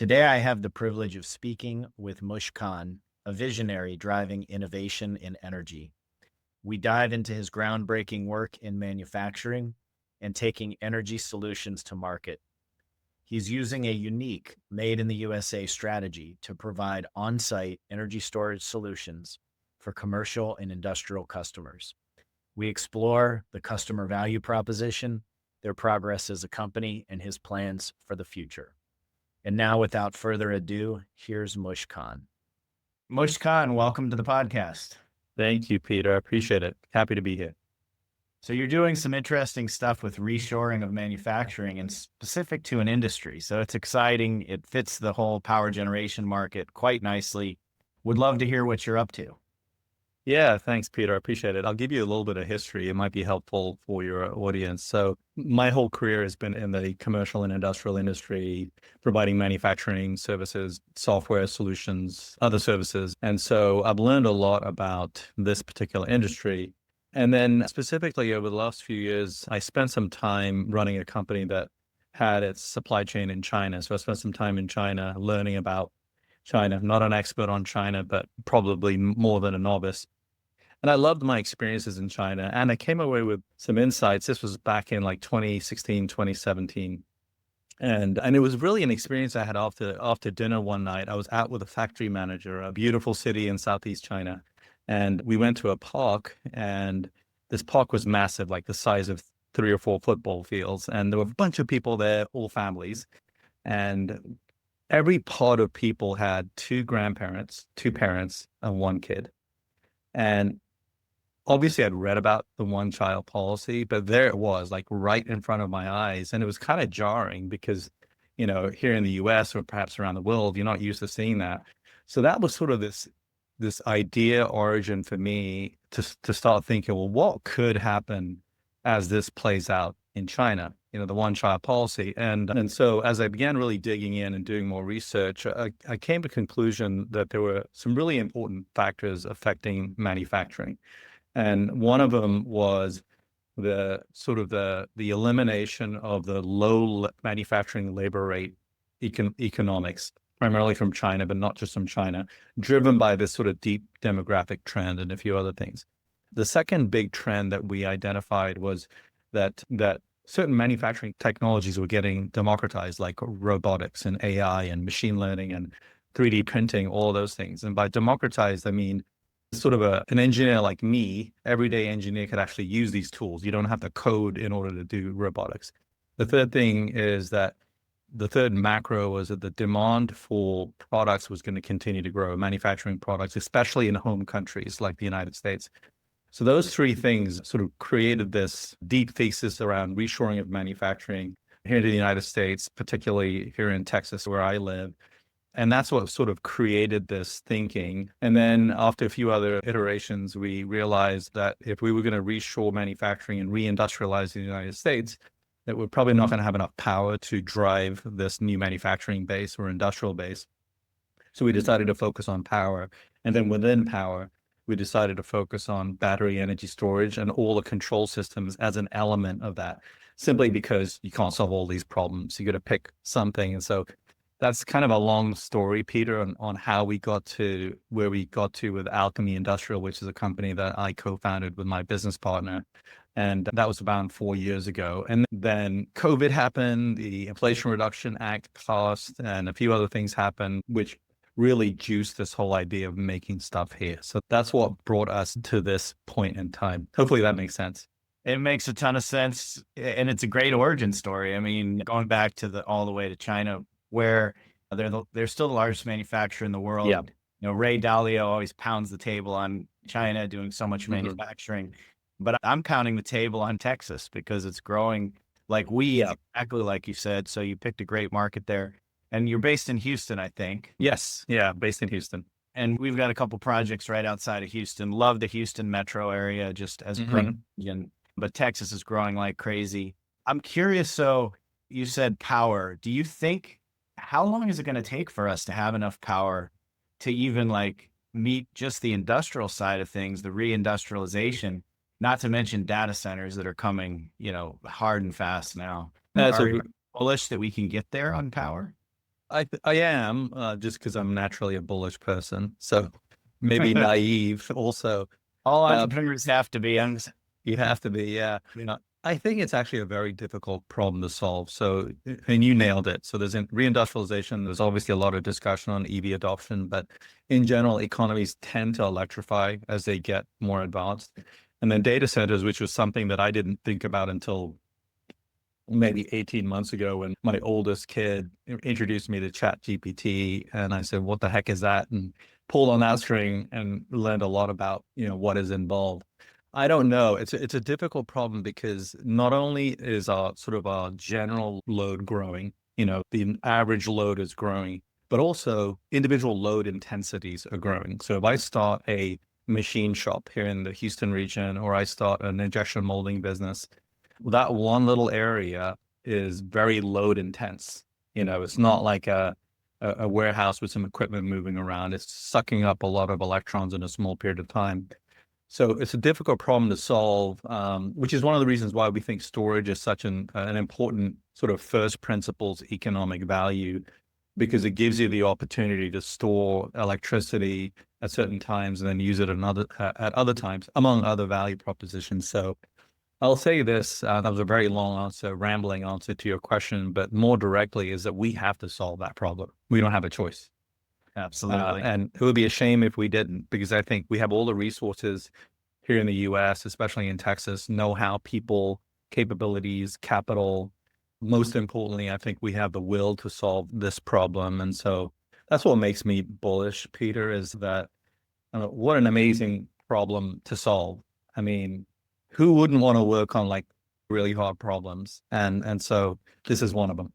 Today, I have the privilege of speaking with Mush, a visionary driving innovation in energy. We dive into his groundbreaking work in manufacturing and taking energy solutions to market. He's using a unique made in the USA strategy to provide on site energy storage solutions for commercial and industrial customers. We explore the customer value proposition, their progress as a company, and his plans for the future. And now, without further ado, here's Mush. Mush, welcome to the podcast. Thank you, Peter. I appreciate it. Happy to be here. So you're doing some interesting stuff with reshoring of manufacturing and specific to an industry. So it's exciting. It fits the whole power generation market quite nicely. Would love to hear what you're up to. Yeah, thanks, Peter. I appreciate it. I'll give you a little bit of history. It might be helpful for your audience. So my whole career has been in the commercial and industrial industry, providing manufacturing services, software solutions, other services. And so I've learned a lot about this particular industry. And then specifically over the last few years, I spent some time running a company that had its supply chain in China. So I spent some time in China learning about China. Not an expert on China, but probably more than a novice. And I loved my experiences in China. And I came away with some insights. This was back in like 2016, 2017. And it was really an experience I had after dinner one night. I was out with a factory manager, a beautiful city in Southeast China. And we went to a park, and this park was massive, like the size of 3 or 4 football fields. And there were a bunch of people there, all families. And every pod of people had 2 grandparents, 2 parents, and 1 kid. And obviously I'd read about the one child policy, but there it was, like right in front of my eyes. And it was kind of jarring because, here in the US or perhaps around the world, you're not used to seeing that. So that was sort of this idea origin for me to start thinking, well, what could happen as this plays out in China, the one child policy. And so as I began really digging in and doing more research, I came to the conclusion that there were some really important factors affecting manufacturing. And one of them was the elimination of the low manufacturing labor rate economics, primarily from China, but not just from China, driven by this sort of deep demographic trend and a few other things. The second big trend that we identified was that certain manufacturing technologies were getting democratized, like robotics and AI and machine learning and 3D printing, all those things. And by democratized, I mean sort of an engineer like me, everyday engineer, could actually use these tools. You don't have to code in order to do robotics. The third thing is that the third macro was that the demand for products was going to continue to grow, manufacturing products, especially in home countries like the United States. So those 3 things sort of created this deep thesis around reshoring of manufacturing here in the United States, particularly here in Texas, where I live. And that's what sort of created this thinking. And then after a few other iterations, we realized that if we were going to reshore manufacturing and reindustrialize the United States, that we're probably not going to have enough power to drive this new manufacturing base or industrial base. So we decided to focus on power. And then within power, we decided to focus on battery energy storage and all the control systems as an element of that, simply because you can't solve all these problems. You got to pick something. And so that's kind of a long story, Peter, on how we got to where we got to with Alchemy Industrial, which is a company that I co-founded with my business partner. And that was about 4 years ago. And then COVID happened, the Inflation Reduction Act passed, and a few other things happened, which really juiced this whole idea of making stuff here. So that's what brought us to this point in time. Hopefully that makes sense. It makes a ton of sense. And it's a great origin story. I mean, going back to all the way to China, where they're still the largest manufacturer in the world. Yeah. Ray Dalio always pounds the table on China doing so much manufacturing, but I'm pounding the table on Texas because it's growing like exactly like you said. So you picked a great market there, and you're based in Houston, I think. Yes. Yeah. Based in Houston. And we've got a couple projects right outside of Houston. Love the Houston metro area just as a great region, but Texas is growing like crazy. I'm curious. So you said power. Do you think, how long is it going to take for us to have enough power to even like meet just the industrial side of things, the reindustrialization, not to mention data centers that are coming, hard and fast now? Are you bullish that we can get there on power? I am, just because I'm naturally a bullish person. So maybe naive also. All Uh, entrepreneurs have to be. you have to be, yeah. I think it's actually a very difficult problem to solve. So, and you nailed it. So there's reindustrialization. There's obviously a lot of discussion on EV adoption, but in general, economies tend to electrify as they get more advanced. And then data centers, which was something that I didn't think about until maybe 18 months ago when my oldest kid introduced me to Chat GPT, and I said, what the heck is that? And pulled on that string and learned a lot about, what is involved. I don't know. It's a difficult problem because not only is our sort of our general load growing, the average load is growing, but also individual load intensities are growing. So if I start a machine shop here in the Houston region, or I start an injection molding business, that one little area is very load intense. It's not like a warehouse with some equipment moving around. It's sucking up a lot of electrons in a small period of time. So it's a difficult problem to solve, which is one of the reasons why we think storage is such an important sort of first principles economic value, because it gives you the opportunity to store electricity at certain times and then use it at other times, among other value propositions. So I'll say this, that was a very long answer, rambling answer to your question, but more directly is that we have to solve that problem. We don't have a choice. Absolutely. And it would be a shame if we didn't, because I think we have all the resources here in the US, especially in Texas, know-how, people, capabilities, capital. Most importantly, I think we have the will to solve this problem. And so that's what makes me bullish, Peter, is that what an amazing problem to solve. I mean, who wouldn't want to work on like really hard problems? And so this is one of them.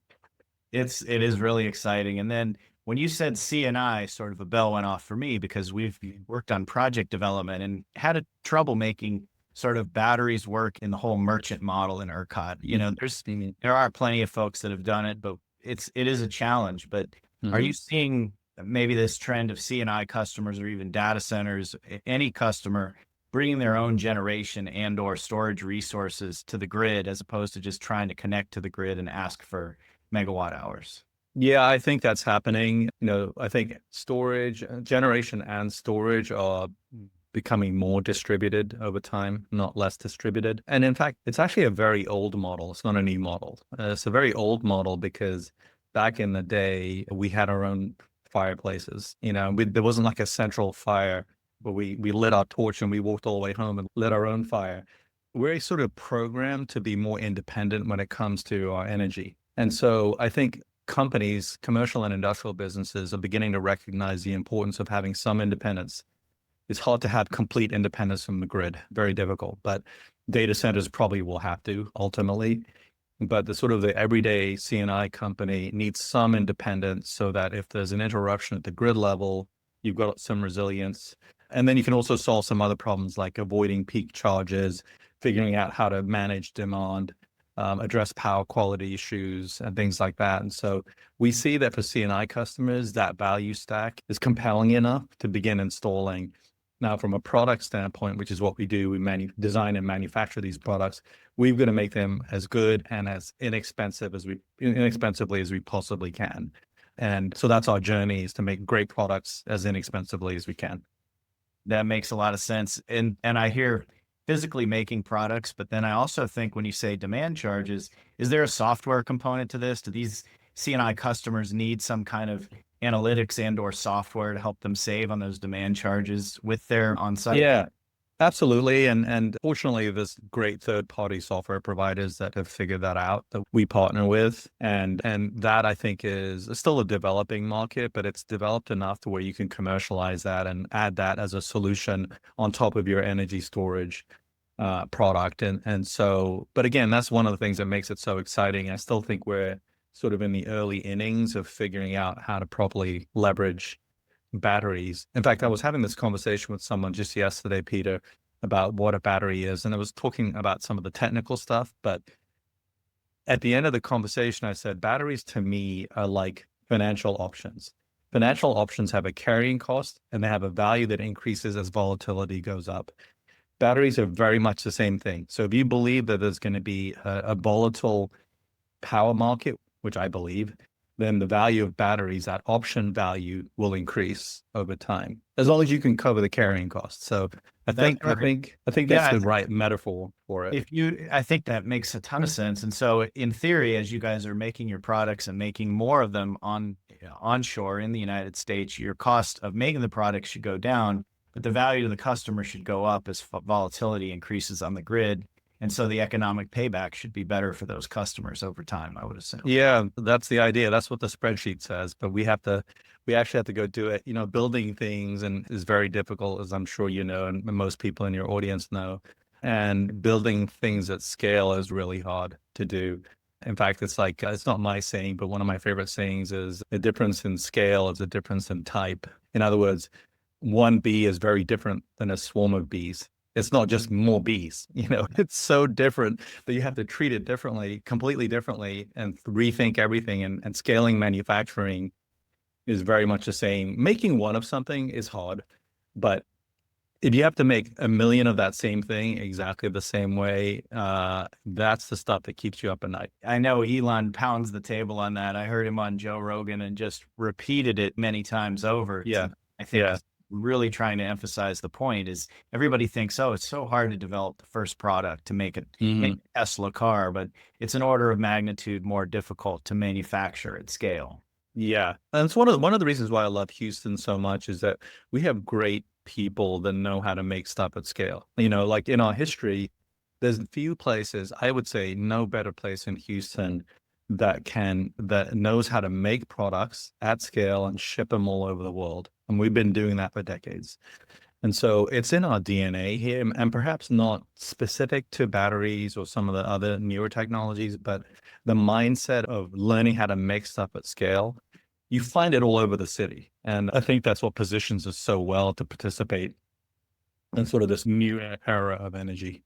It is really exciting. And then when you said CNI, sort of a bell went off for me because we've worked on project development and had a trouble making sort of batteries work in the whole merchant model in ERCOT. There are plenty of folks that have done it, but it is a challenge. But are Mhm. you seeing maybe this trend of CNI customers or even data centers, any customer bringing their own generation and or storage resources to the grid as opposed to just trying to connect to the grid and ask for megawatt hours? Yeah, I think that's happening. I think storage, generation and storage are becoming more distributed over time, not less distributed. And in fact, it's actually a very old model. It's not a new model. It's a very old model because back in the day, we had our own fireplaces. There wasn't like a central fire where we lit our torch and we walked all the way home and lit our own fire. We're sort of programmed to be more independent when it comes to our energy. And so I think companies, commercial and industrial businesses, are beginning to recognize the importance of having some independence. It's hard to have complete independence from the grid, very difficult, but data centers probably will have to ultimately. But the everyday CNI company needs some independence so that if there's an interruption at the grid level, you've got some resilience. And then you can also solve some other problems like avoiding peak charges, figuring out how to manage demand, address power quality issues and things like that. And so we see that for CNI customers, that value stack is compelling enough to begin installing. Now, from a product standpoint, which is what we do, we design and manufacture these products. We've got to make them as good and as inexpensively as we possibly can. And so that's our journey, is to make great products as inexpensively as we can. That makes a lot of sense. And I hear physically making products, but then I also think when you say demand charges, is there a software component to this? Do these CNI customers need some kind of analytics and or software to help them save on those demand charges with their on-site? Yeah, absolutely. And fortunately, there's great third-party software providers that have figured that out that we partner with. And that I think is still a developing market, but it's developed enough to where you can commercialize that and add that as a solution on top of your energy storage product. And so, but again, that's one of the things that makes it so exciting. I still think we're sort of in the early innings of figuring out how to properly leverage batteries. In fact, I was having this conversation with someone just yesterday, Peter, about what a battery is. And I was talking about some of the technical stuff. But at the end of the conversation, I said, batteries to me are like financial options. Financial options have a carrying cost and they have a value that increases as volatility goes up. Batteries are very much the same thing. So if you believe that there's going to be a volatile power market, which I believe, then the value of batteries, that option value will increase over time, as long as you can cover the carrying costs. So I That's think, I right. think, I think that's Yeah, the right metaphor for it. I think that makes a ton of sense. And so, in theory, as you guys are making your products and making more of them onshore in the United States, your cost of making the product should go down, but the value to the customer should go up as volatility increases on the grid. And so, the economic payback should be better for those customers over time, I would assume. Yeah, that's the idea. That's what the spreadsheet says, but we actually have to go do it. Building things and is very difficult, as I'm sure you know, and most people in your audience know. And building things at scale is really hard to do. In fact, it's like, it's not my saying, but one of my favorite sayings is a difference in scale is a difference in type. In other words, one bee is very different than a swarm of bees. It's not just more bees, it's so different that you have to treat it differently, completely differently, and rethink everything. And scaling manufacturing is very much the same. Making one of something is hard, but if you have to make a million of that same thing exactly the same way, that's the stuff that keeps you up at night. I know Elon pounds the table on that. I heard him on Joe Rogan and just repeated it many times over. Yeah. I think Yeah. really trying to emphasize the point is everybody thinks, oh, it's so hard to develop the first product to make Hmm. a Tesla car, but it's an order of magnitude more difficult to manufacture at scale. Yeah. And it's one of the reasons why I love Houston so much is that we have great people that know how to make stuff at scale. Like in our history, there's a few places, I would say no better place in Houston that knows how to make products at scale and ship them all over the world. And we've been doing that for decades. And so it's in our DNA here, and perhaps not specific to batteries or some of the other newer technologies, but the mindset of learning how to make stuff at scale, you find it all over the city. And I think that's what positions us so well to participate in sort of this new era of energy.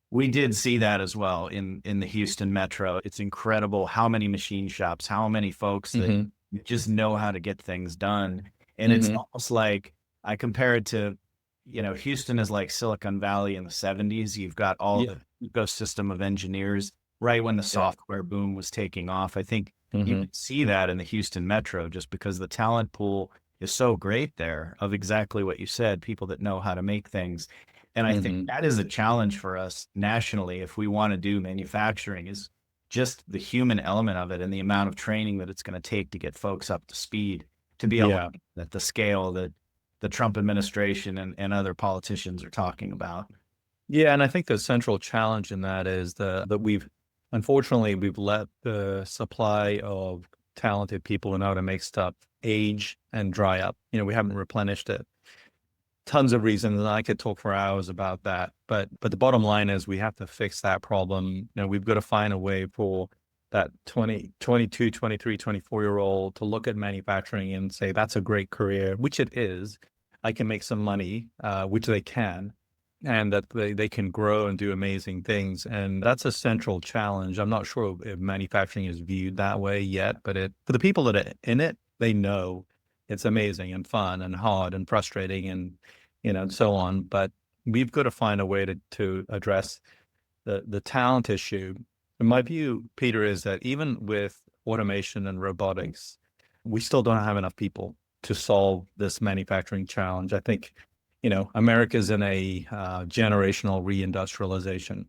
We did see that as well in the Houston metro. It's incredible how many machine shops, how many folks that Hmm. just know how to get things done. And it's Hmm. almost like I compare it to, Houston is like Silicon Valley in the 70s. You've got all Yeah. the ecosystem of engineers right when the Yeah. software boom was taking off. I think you Hmm. can see that in the Houston metro just because the talent pool is so great there of exactly what you said, people that know how to make things. And I think Hmm. that is a challenge for us nationally if we want to do manufacturing is just the human element of it and the amount of training that it's going to take to get folks up to speed to be able Yeah. at the scale that the Trump administration and other politicians are talking about. Yeah, and I think the central challenge in that is that unfortunately we've let the supply of talented people who know how to make stuff age and dry up. We haven't replenished it. Tons of reasons, and I could talk for hours about that. But the bottom line is we have to fix that problem. We've got to find a way for that 20, 22, 23, 24-year-old to look at manufacturing and say, that's a great career, which it is. I can make some money, which they can, and that they can grow and do amazing things. And that's a central challenge. I'm not sure if manufacturing is viewed that way yet, but for the people that are in it, they know it's amazing and fun and hard and frustrating and so on. But we've got to find a way to address the talent issue. And my view, Peter, is that even with automation and robotics, we still don't have enough people to solve this manufacturing challenge. I think, America's in a generational reindustrialization,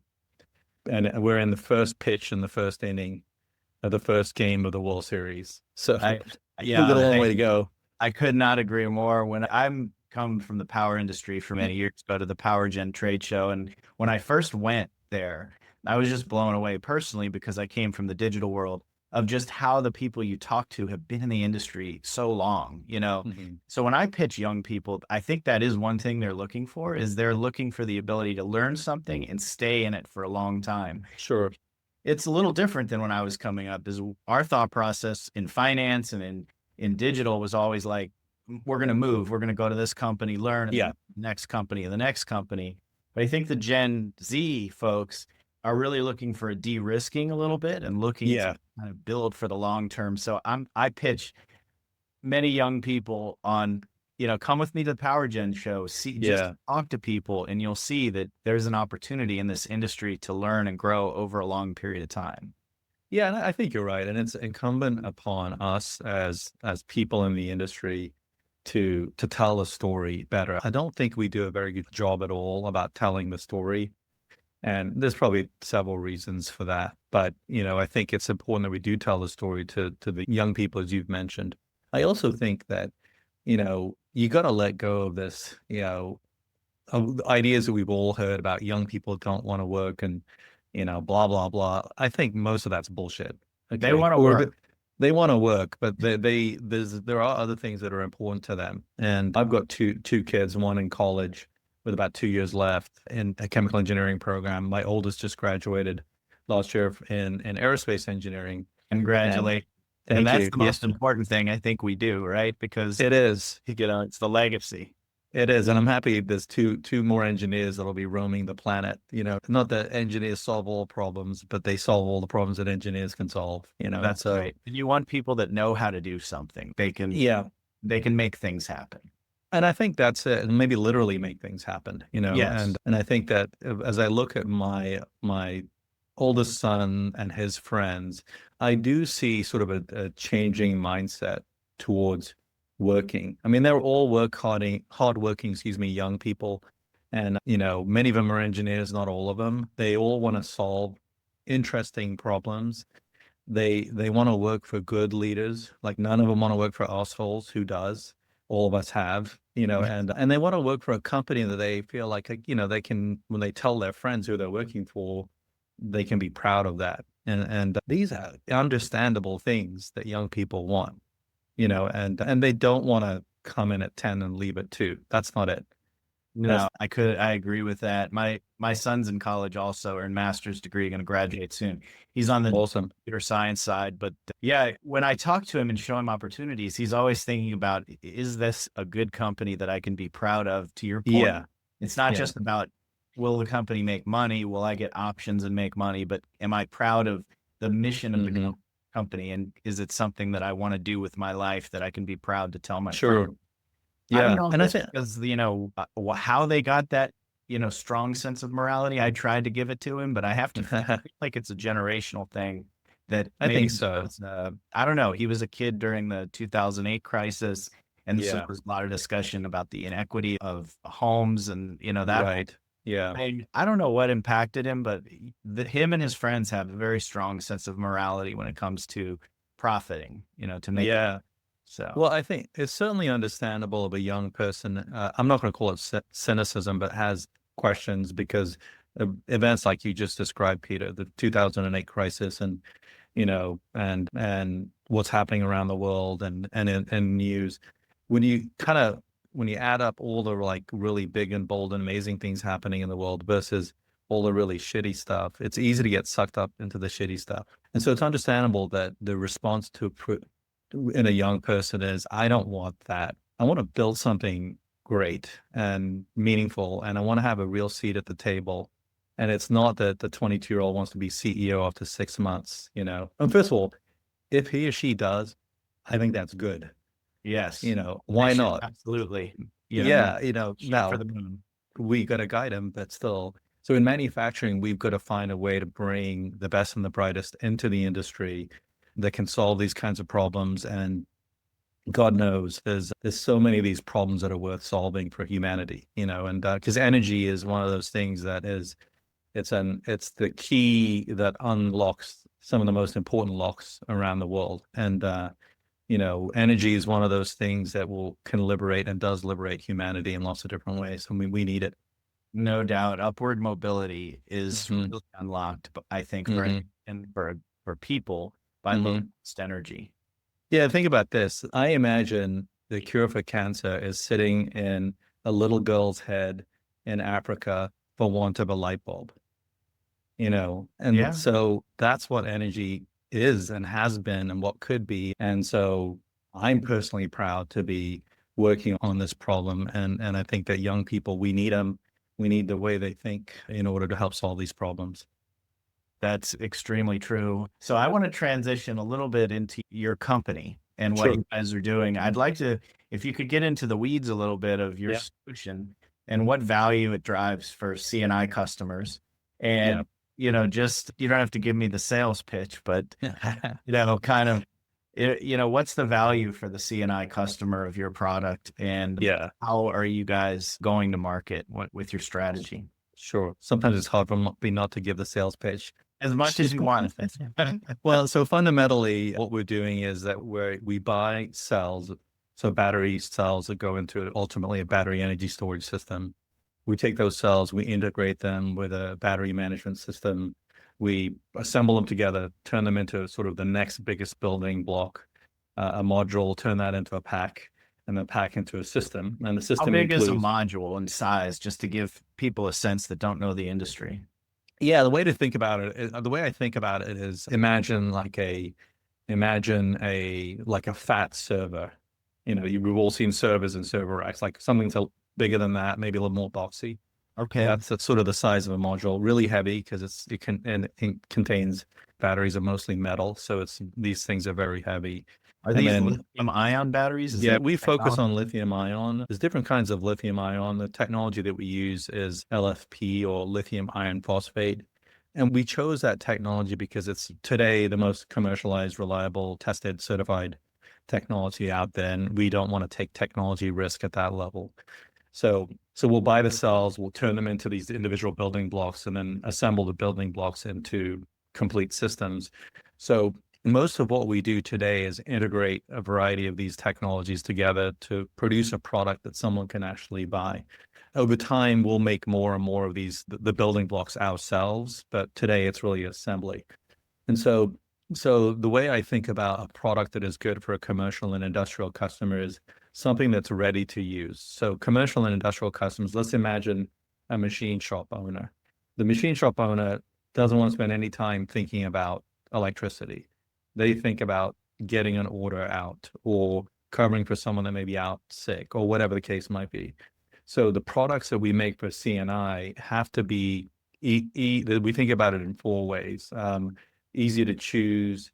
and we're in the first pitch in the first inning of the first game of the World Series. So I we've got a yeah, long way to go. I could not agree more. When I'm come from the power industry for many years, go to the Power Gen trade show, and when I first went there, I was just blown away personally because I came from the digital world of just how the people you talk to have been in the industry so long. Mhm. So when I pitch young people, I think that is one thing they're looking for is they're looking for the ability to learn something and stay in it for a long time. Sure. It's a little different than when I was coming up. Is our thought process in finance and in digital was always like, we're going to move, we're going to go to this company, learn, and Yeah. then the next company, and the next company. But I think the Gen Z folks are really looking for a de-risking a little bit and looking to Yeah. kind of build for the long term. So I pitch many young people on, come with me to the Power Gen show, just Yeah. talk to people, and you'll see that there's an opportunity in this industry to learn and grow over a long period of time. Yeah, and I think you're right, and it's incumbent upon us as people in the industry to tell the story better. I don't think we do a very good job at all about telling the story, and there's probably several reasons for that. But, I think it's important that we do tell the story to the young people, as you've mentioned. I also think that, you gotta let go of this, of the ideas that we've all heard about young people don't wanna work and, blah, blah, blah. I think most of that's bullshit, They okay? want to Or work. they wanna work, but there are other things that are important to them, and I've got two kids, one in college with about 2 years left in a chemical engineering program. My oldest just graduated last year in aerospace engineering, and Congratulate. And thank that's you. the Yes, most important thing I think we do, right? Because, it is. it's the legacy. It is, and I'm happy there's two more engineers that'll be roaming the planet. Not that engineers solve all problems, but they solve all the problems that engineers can solve. That's So right. And you want people that know how to do something. yeah, They can make things happen. and I think that's it, and maybe literally make things happen. And Yes. I think that as I look at my oldest son and his friends, I do see sort of a changing mindset towards working. I mean, they're all hardworking, excuse me, young people. And, many of them are engineers, not all of them. They all want to solve interesting problems. They want to work for good leaders. Like none of them want to work for assholes. Who does? All of us have, and they want to work for a company that they feel like, they can, when they tell their friends who they're working for, they can be proud of that. And these are understandable things that young people want, and they don't want to come in at 10 and leave at 2. That's not it. No, That's I agree with that. My son's in college also, or in master's degree, going to graduate soon. He's on the awesome. computer science side, but yeah, when I talk to him and show him opportunities, he's always thinking about, is this a good company that I can be proud of? To your point, Yeah. it's not Yeah. just about, will the company make money? Will I get options and make money? But am I proud of the mission of the Hmm. company? And is it something that I want to do with my life that I can be proud to tell my friends? Sure. I don't Yeah. know if And I that's think, because, how they got that, strong sense of morality. I tried to give it to him, but I have to feel like it's a generational thing that I think maybe so. was, I don't know. He was a kid during the 2008 crisis. And so there Yeah. was a lot of discussion about the inequity of homes and, that whole Right. Yeah. thing. I don't know what impacted him, but him and his friends have a very strong sense of morality when it comes to profiting, to make, Yeah. so Well, I think it's certainly understandable of a young person. I'm not going to call it cynicism, but has questions because of events like you just described, Peter, the 2008 crisis, and and what's happening around the world, and in news. When you kind of when you add up all the like really big and bold and amazing things happening in the world versus all the really shitty stuff, it's easy to get sucked up into the shitty stuff. And so it's understandable that the response in a young person is, I don't want that. I want to build something great and meaningful, and I want to have a real seat at the table. And it's not that the 22-year-old wants to be CEO after 6 months. And first of all, if he or she does, I think that's good. yes, they Why should not? absolutely, Yeah, shoot for now the moon. we got to guide them, but still. So in manufacturing, we've got to find a way to bring the best and the brightest into the industry that can solve these kinds of problems. And God knows there's so many of these problems that are worth solving for humanity, and because energy is one of those things that is it's the key that unlocks some of the most important locks around the world. And energy is one of those things that will can liberate and does liberate humanity in lots of different ways. I mean, we need it. No doubt, upward mobility is Hmm. really unlocked, but I think Hmm. for people by low Hmm. cost energy. Yeah, think about this. I imagine the cure for cancer is sitting in a little girl's head in Africa for want of a light bulb. And Yeah, so that's what energy is and has been and what could be. And so I'm personally proud to be working on this problem. And I think that young people, we need them. We need the way they think in order to help solve these problems. that's extremely true. So I want to transition a little bit into your company and what Sure. you guys are doing. I'd like to, if you could get into the weeds a little bit of your Yeah. solution and what value it drives for CNI customers. Yeah. And just, you don't have to give me the sales pitch, but, kind of, what's the value for the C&I customer of your product, and Yeah, how are you guys going to market with your strategy? sure. Sometimes it's hard for me not to give the sales pitch. As much as you want. Well, so fundamentally, what we're doing is that we buy cells, so battery cells that go into ultimately a battery energy storage system. We take those cells, we integrate them with a battery management system. We assemble them together, turn them into sort of the next biggest building block, a module, turn that into a pack, and then pack into a system. And the How system big is a includes, module in size, just to give people a sense that don't know the industry? yeah, the way to think about it, the way I think about it is imagine a like a fat server. You've all seen servers and server racks, like something's bigger than that, maybe a little more boxy. Okay. That's sort of the size of a module, really heavy because it contains batteries are mostly metal, so these things are very heavy. Are And these then lithium ion batteries? Is yeah, that we focus technology? on lithium ion. There's different kinds of lithium ion. The technology that we use is LFP or lithium iron phosphate. And we chose that technology because it's today the most commercialized, reliable, tested, certified technology out there. And we don't want to take technology risk at that level. So we'll buy the cells, we'll turn them into these individual building blocks, and then assemble the building blocks into complete systems. So most of what we do today is integrate a variety of these technologies together to produce a product that someone can actually buy. Over time, we'll make more and more of the building blocks ourselves, but today it's really assembly. And so the way I think about a product that is good for a commercial and industrial customer is something that's ready to use. So commercial and industrial customers, let's imagine a machine shop owner. The machine shop owner doesn't want to spend any time thinking about electricity. They think about getting an order out or covering for someone that may be out sick or whatever the case might be. So the products that we make for CNI have to be we think about it in four ways. Easy to choose,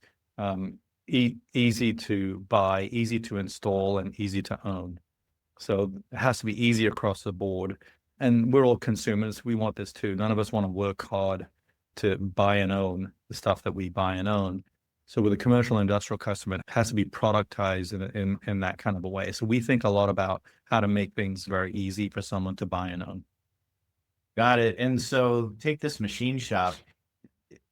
easy to buy, easy to install, and easy to own. So it has to be easy across the board. And we're all consumers. We want this too. None of us want to work hard to buy and own the stuff that we buy and own. So with a commercial industrial customer, it has to be productized in that kind of a way. So we think a lot about how to make things very easy for someone to buy and own. Got it. And so take this machine shop,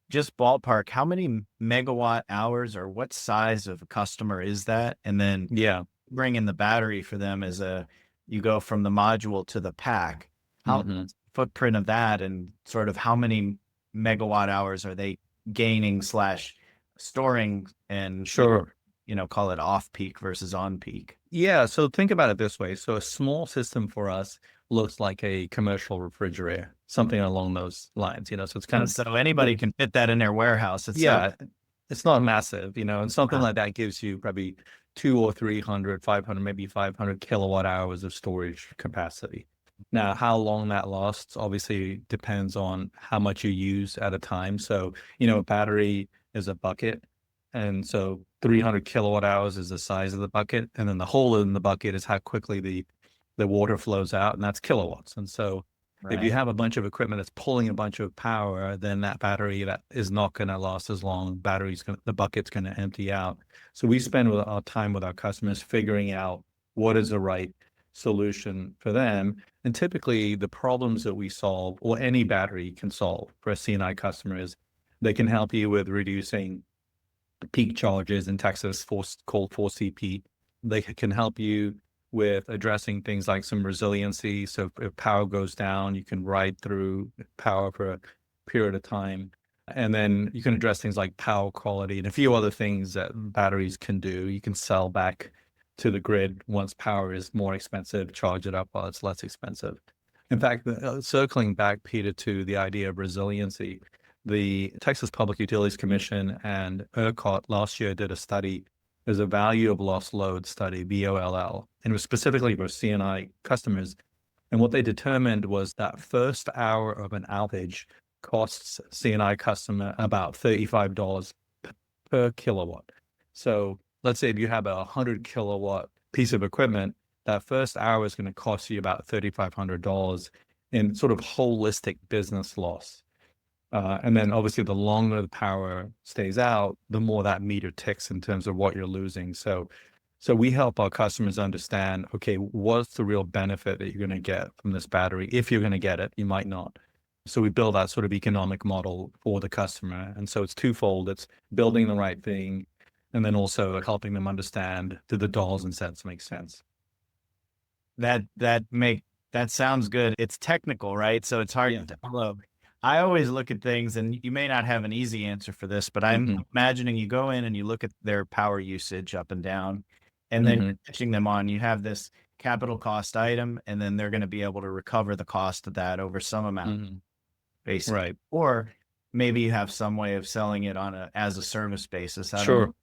just ballpark, how many megawatt hours or what size of a customer is that? And then Yeah. bring in the battery for them you go from the module to the pack. How Hmm. footprint of that, and sort of how many megawatt hours are they gaining slash storing, and Sure. call it off peak versus on peak? Yeah, so think about it this way. So a small system for us looks like a commercial refrigerator, something along those lines, so it's kind And of, so anybody can fit that in their warehouse. It's so yeah, it's not massive, and something wow. like that gives you probably 200 or 300, 500, maybe 500 kilowatt hours of storage capacity. Now, how long that lasts obviously depends on how much you use at a time. So, a battery is a bucket. And so 300 kilowatt hours is the size of the bucket. And then the hole in the bucket is how quickly the water flows out, and that's kilowatts. And so if you Right. have a bunch of equipment that's pulling a bunch of power, then that battery that is not going to last as long. The bucket's going to empty out. So we spend our time with our customers figuring out what is the right solution for them. And typically the problems that we solve, or any battery can solve for a C&I customer, is they can help you with reducing peak charges in Texas, called 4CP. They can help you with addressing things like some resiliency. So if power goes down, you can ride through power for a period of time. And then you can address things like power quality and a few other things that batteries can do. You can sell back to the grid once power is more expensive, charge it up while it's less expensive. In fact, circling back, Peter, to the idea of resiliency, the Texas Public Utilities Commission and ERCOT last year did a study. There's a value of lost load study, VOLL, and it was specifically for CNI customers. And what they determined was that first hour of an outage costs CNI customer about $35 per kilowatt. So let's say if you have a 100 kilowatt piece of equipment, that first hour is going to cost you about $3,500 in sort of holistic business loss. And then obviously the longer the power stays out, the more that meter ticks in terms of what you're losing. So we help our customers understand, okay, what's the real benefit that you're going to get from this battery? If you're going to get it, you might not. So we build that sort of economic model for the customer. And so it's twofold. It's building the right thing and then also helping them understand, do the dollars and cents make sense? That that make that sounds good. It's technical, right? So it's hard Yeah. to follow. I always look at things, and you may not have an easy answer for this, but I'm Hmm. imagining you go in and you look at their power usage up and down, and then Hmm. you're pitching them on. You have this capital cost item, and then they're going to be able to recover the cost of that over some amount, Hmm. basically. Right. Or maybe you have some way of selling it on a as a service basis. I don't know, Sure.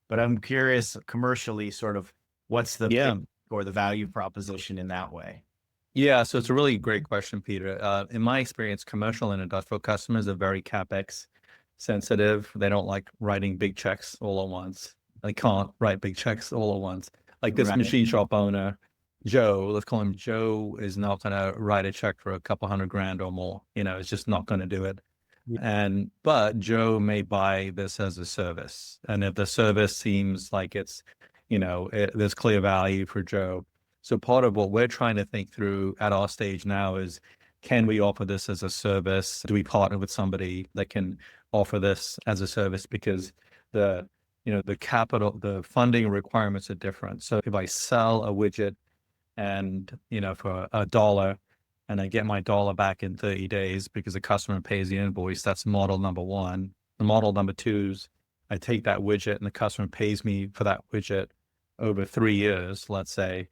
but I'm curious commercially, sort of what's the pitch Yeah. or the value proposition in that way? Yeah, so it's a really great question, Peter. In my experience, commercial and industrial customers are very CapEx sensitive. They don't like writing big checks all at once. They can't write big checks all at once. Like this Right. machine shop owner, Joe, let's call him Joe, is not going to write a check for a couple $100,000 or more. It's just not going to do it. But Joe may buy this as a service. And if the service seems like there's clear value for Joe. So part of what we're trying to think through at our stage now is, can we offer this as a service? Do we partner with somebody that can offer this as a service? Because the funding requirements are different. So if I sell a widget and, for $1 and I get my dollar back in 30 days because the customer pays the invoice, that's model number one. The model number two is I take that widget and the customer pays me for that widget over 3 years, let's say,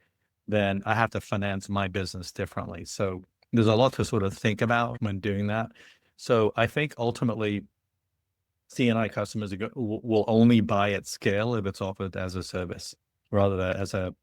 then I have to finance my business differently. So there's a lot to sort of think about when doing that. So I think ultimately CNI customers will only buy at scale if it's offered as a service rather than as a,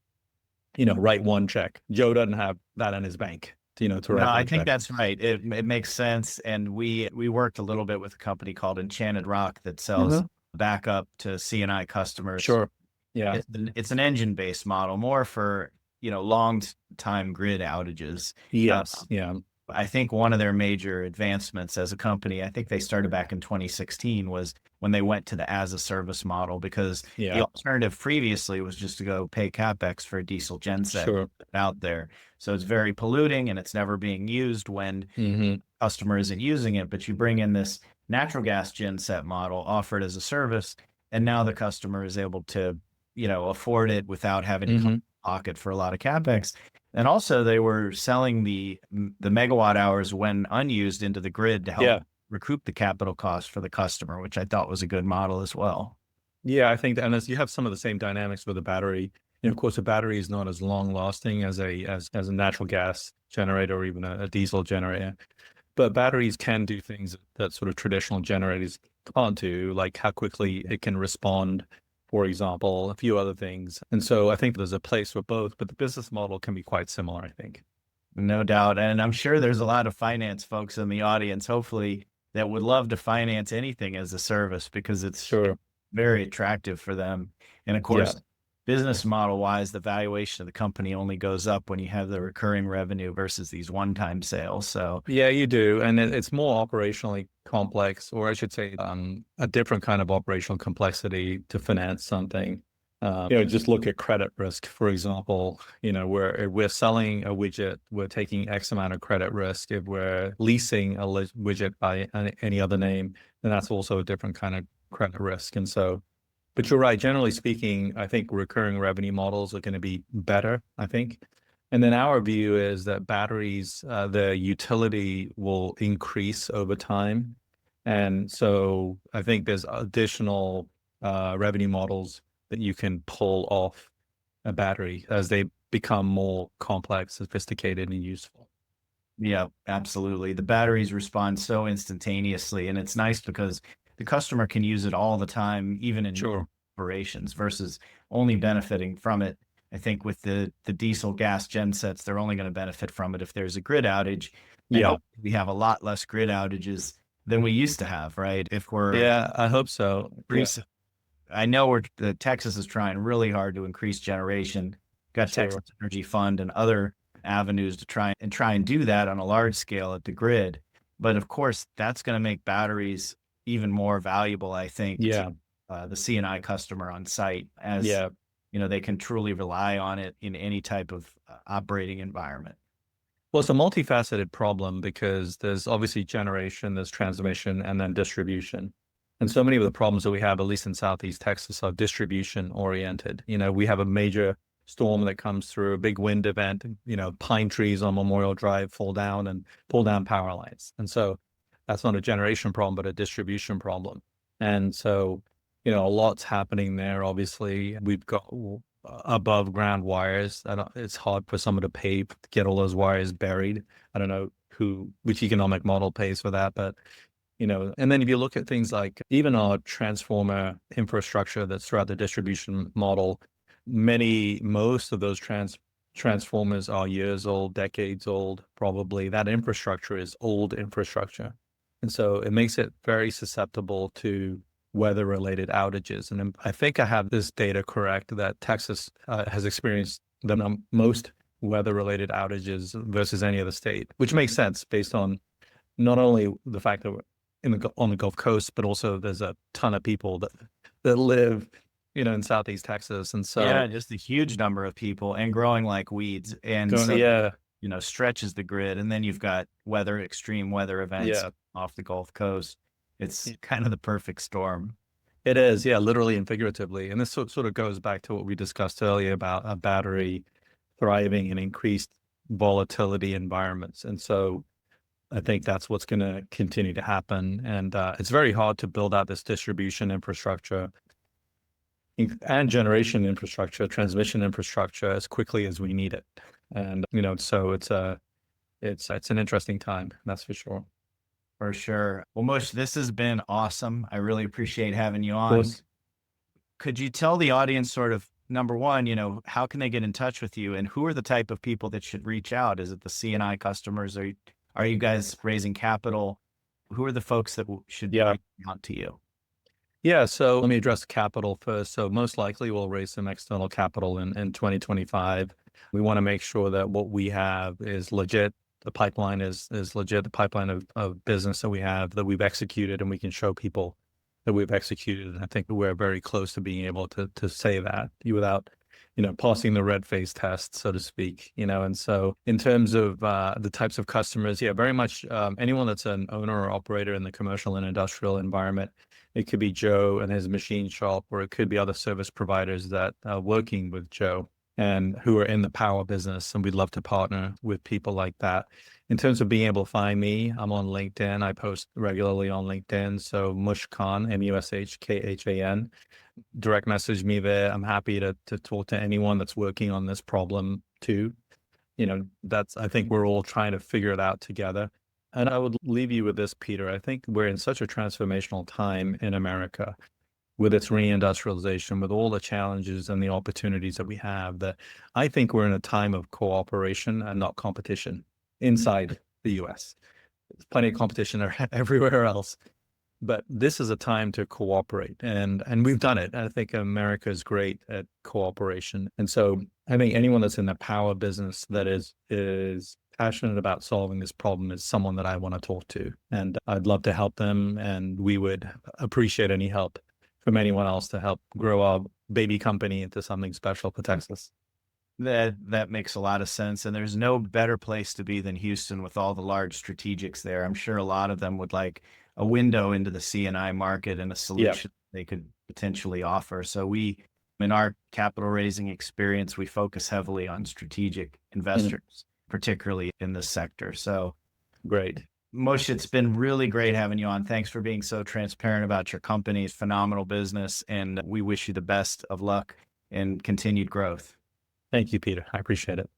write one check. Joe doesn't have that in his bank, to No, write I one think check. that's right. It makes sense. And we worked a little bit with a company called Enchanted Rock that sells Mhm. backup to CNI customers. Sure. Yeah. It's an engine-based model, more for, long time grid outages. Uh, Yes. Yeah. I think one of their major advancements as a company, I think they started back in 2016, was when they went to the as a service model, because the Yeah. alternative previously was just to go pay CapEx for a diesel genset Sure. out there. So it's very polluting and it's never being used when Hmm. customer isn't using it. But you bring in this natural gas genset model offered as a service, and now the customer is able to, afford it without having to come Hmm. pocket for a lot of CapEx. And also they were selling the megawatt hours when unused into the grid to help Yeah. recoup the capital cost for the customer, which I thought was a good model as well. Yeah. I think that, and as you have some of the same dynamics with a battery, of course, a battery is not as long lasting as a natural gas generator or even a diesel generator. But batteries can do things that sort of traditional generators can't do, like how quickly it can respond, for example, a few other things. And so I think there's a place for both, but the business model can be quite similar, I think. No doubt. And I'm sure there's a lot of finance folks in the audience, hopefully, that would love to finance anything as a service because it's Sure. very attractive for them. And of Yeah. course, business model wise, the valuation of the company only goes up when you have the recurring revenue versus these one-time sales. So, Yeah, you do. And it's more operationally complex, or I should say, a different kind of operational complexity to finance something. Just look at credit risk, for example. Where if we're selling a widget, we're taking X amount of credit risk. If we're leasing a widget by any other name, then that's also a different kind of credit risk. And so, but you're right. Generally speaking, I think recurring revenue models are going to be better, I think. And then our view is that batteries, the utility will increase over time. And so I think there's additional revenue models that you can pull off a battery as they become more complex, sophisticated, and useful. yeah, absolutely. The batteries respond so instantaneously, and it's nice because the customer can use it all the time, even in Sure. operations, versus only benefiting from it. I think with the diesel gas gen sets, they're only going to benefit from it if there's a grid outage, and Yeah. hope we have a lot less grid outages than we used to have, right? If we're Yeah, I hope so. Yeah, increase, I know the Texas is trying really hard to increase generation. Got sure. Texas Energy Fund and other avenues to try and do that on a large scale at the grid. But of course, that's going to make batteries even more valuable, I think, to Yeah. the C&I customer on site, as Yeah. they can truly rely on it in any type of operating environment. Well, it's a multifaceted problem because there's obviously generation, there's transmission, and then distribution. And so many of the problems that we have, at least in Southeast Texas, are distribution oriented. We have a major storm that comes through, a big wind event, pine trees on Memorial Drive fall down and pull down power lines. And so that's not a generation problem, but a distribution problem. And so, a lot's happening there. Obviously, we've got above ground wires. It's hard for someone to pay to get all those wires buried. I don't know which economic model pays for that, but and then if you look at things like even our transformer infrastructure that's throughout the distribution model, most of those transformers are years old, decades old, probably. That infrastructure is old infrastructure. And so it makes it very susceptible to weather-related outages. And I think I have this data correct that Texas has experienced the most weather-related outages versus any other state, which makes sense based on not only the fact that we're on the Gulf Coast, but also there's a ton of people that live, in Southeast Texas, and Yeah, so just a huge number of people and growing like weeds. And so, yeah, stretches the grid. And then you've got extreme weather events yeah, off the Gulf Coast. It's kind of the perfect storm. it is, yeah, literally and figuratively. And this sort of goes back to what we discussed earlier about a battery thriving in increased volatility environments, and so I think that's what's going to continue to happen. And it's very hard to build out this distribution infrastructure and generation infrastructure, transmission infrastructure as quickly as we need it. And so it's an interesting time, that's for sure. Of For sure. Well, Mush, this has been awesome. I really appreciate having you on. course. Could you tell the audience sort of number one, how can they get in touch with you and who are the type of people that should reach out? Is it the CNI customers? Are you guys raising capital? Who are the folks that should be Yeah. reaching out to you? Yeah. So let me address capital first. So most likely we'll raise some external capital in 2025. We want to make sure that what we have is legit. The pipeline is legit. The pipeline of business that we have that we've executed and we can show people that we've executed. And I think we're very close to being able to say that without, passing the red face test, so to speak, and so in terms of the types of customers, yeah, very much anyone that's an owner or operator in the commercial and industrial environment. It could be Joe and his machine shop, or it could be other service providers that are working with Joe and who are in the power business. And we'd love to partner with people like that. In terms of being able to find me, I'm on LinkedIn. I post regularly on LinkedIn. So Mush Khan, Mushkhan, direct message me there. I'm happy to talk to anyone that's working on this problem too. I think we're all trying to figure it out together. And I would leave you with this, Peter. I think we're in such a transformational time in America with its reindustrialization, with all the challenges and the opportunities that we have, that I think we're in a time of cooperation and not competition inside the US. There's plenty of competition everywhere else. But this is a time to cooperate, and we've done it. I think America is great at cooperation, and so I think anyone that's in the power business that is passionate about solving this problem is someone that I want to talk to, and I'd love to help them, and we would appreciate any help from anyone else to help grow our baby company into something special for Texas. That makes a lot of sense. And there's no better place to be than Houston with all the large strategics there. I'm sure a lot of them would like a window into the CNI market and a Yeah. solution they could potentially offer. So in our capital raising experience, we focus heavily on strategic Mm. investors, particularly in this sector. So Great. Moshe, it's been really great having you on. Thanks for being so transparent about your company's phenomenal business. And we wish you the best of luck and continued growth. Thank you, Peter. I appreciate it.